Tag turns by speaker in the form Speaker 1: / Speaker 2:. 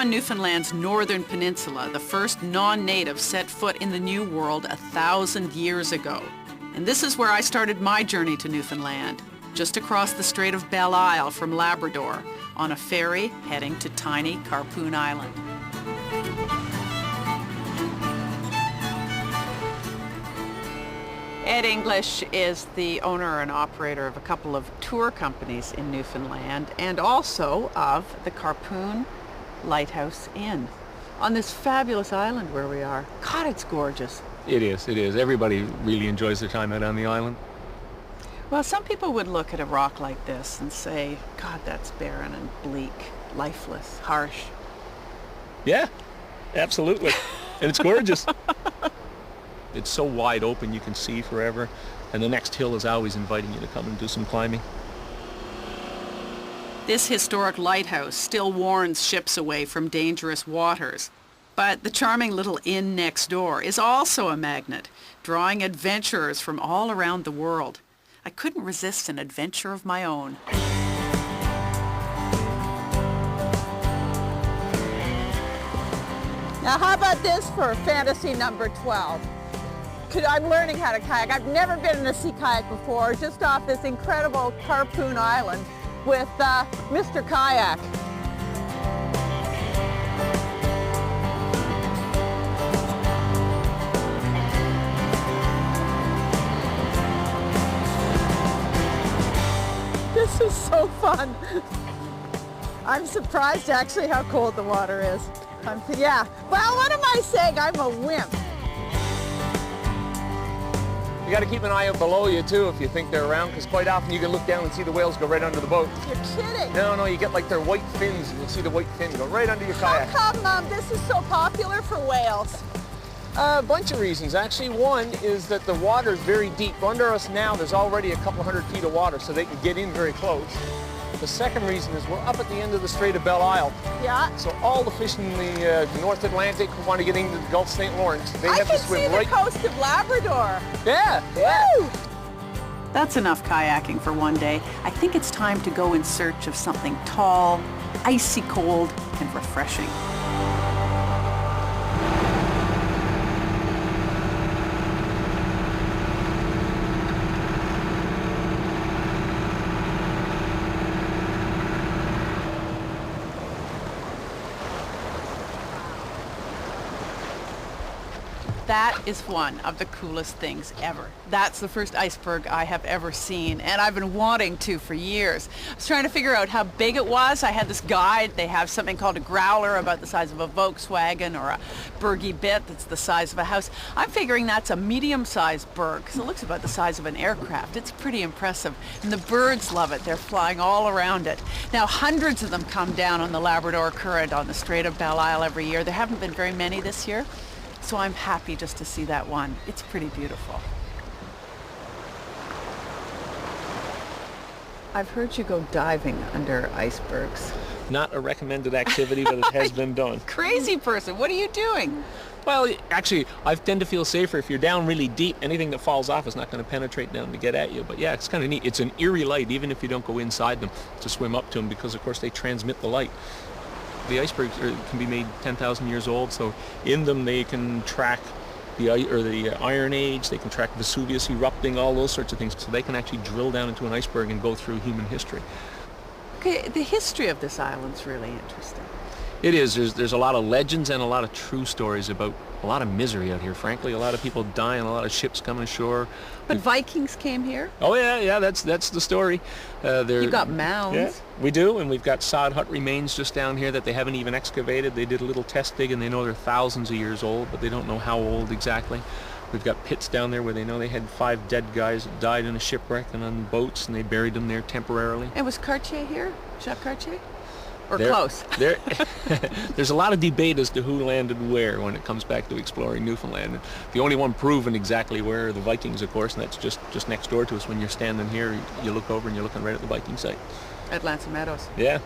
Speaker 1: on Newfoundland's northern peninsula, the first non-native set foot in the New World 1,000 years ago. And this is where I started my journey to Newfoundland, just across the Strait of Belle Isle from Labrador, on a ferry heading to tiny Quirpon Island. Ed English is the owner and operator of a couple of tour companies in Newfoundland and also of the Quirpon Lighthouse Inn on this fabulous island where we are. God, it's gorgeous.
Speaker 2: It is, it is. Everybody really enjoys their time out on the island.
Speaker 1: Well, some people would look at a rock like this and say, God, that's barren and bleak, lifeless, harsh.
Speaker 2: Yeah, absolutely. And it's gorgeous. It's so wide open you can see forever, and the next hill is always inviting you to come and do some climbing.
Speaker 1: This historic lighthouse still warns ships away from dangerous waters. But the charming little inn next door is also a magnet, drawing adventurers from all around the world. I couldn't resist an adventure of my own.
Speaker 3: Now how about this for fantasy number 12? I'm learning how to kayak. I've never been in a sea kayak before, just off this incredible Quirpon Island with Mr. Kayak. This is so fun. I'm surprised actually how cold the water is. Yeah, well, what am I saying? I'm a wimp.
Speaker 2: You got to keep an eye out below you too if you think they're around, because quite often you can look down and see the whales go right under the boat.
Speaker 3: You're kidding.
Speaker 2: No, you get like their white fins, and you'll see the white fin go right under your kayak.
Speaker 3: How come this is so popular for whales?
Speaker 2: A bunch of reasons, actually. One is that the water is very deep. Under us now, there's already a couple hundred feet of water, so they can get in very close. The second reason is we're up at the end of the Strait of Belle Isle.
Speaker 3: Yeah.
Speaker 2: So all the fish in the North Atlantic who want to get into the Gulf St. Lawrence, they have to swim right.
Speaker 3: I can see the coast of Labrador.
Speaker 2: Yeah.
Speaker 3: Woo!
Speaker 1: That's enough kayaking for one day. I think it's time to go in search of something tall, icy cold, and refreshing. That is one of the coolest things ever. That's the first iceberg I have ever seen, and I've been wanting to for years. I was trying to figure out how big it was. I had this guide. They have something called a growler about the size of a Volkswagen, or a bergy bit that's the size of a house. I'm figuring that's a medium-sized berg, because it looks about the size of an aircraft. It's pretty impressive, and the birds love it. They're flying all around it. Now, hundreds of them come down on the Labrador Current on the Strait of Belle Isle every year. There haven't been very many this year. So I'm happy just to see that one. It's pretty beautiful. I've heard you go diving under icebergs.
Speaker 2: Not a recommended activity, but it has been done.
Speaker 1: Crazy person, what are you doing?
Speaker 2: Well, actually, I tend to feel safer if you're down really deep. Anything that falls off is not going to penetrate down to get at you. But yeah, it's kind of neat. It's an eerie light, even if you don't go inside them, to swim up to them, because of course they transmit the light. The icebergs can be made 10,000 years old, so in them they can track the Iron Age, they can track Vesuvius erupting, all those sorts of things. So they can actually drill down into an iceberg and go through human history.
Speaker 1: Okay, the history of this island's really interesting.
Speaker 2: It is. There's a lot of legends and a lot of true stories about a lot of misery out here, frankly. A lot of people dying, a lot of ships coming ashore.
Speaker 1: But Vikings came here?
Speaker 2: Oh, yeah, that's the story.
Speaker 1: You got mounds.
Speaker 2: Yeah, we do, and we've got sod hut remains just down here that they haven't even excavated. They did a little test dig, and they know they're thousands of years old, but they don't know how old exactly. We've got pits down there where they know they had 5 dead guys that died in a shipwreck and on boats, and they buried them there temporarily.
Speaker 1: And was Cartier here? Jacques Cartier? Or close?
Speaker 2: There's a lot of debate as to who landed where when it comes back to exploring Newfoundland. The only one proven exactly where are the Vikings, of course, and that's just next door to us. When you're standing here, you look over and you're looking right at the Viking site.
Speaker 1: At Meadows.
Speaker 2: Yeah.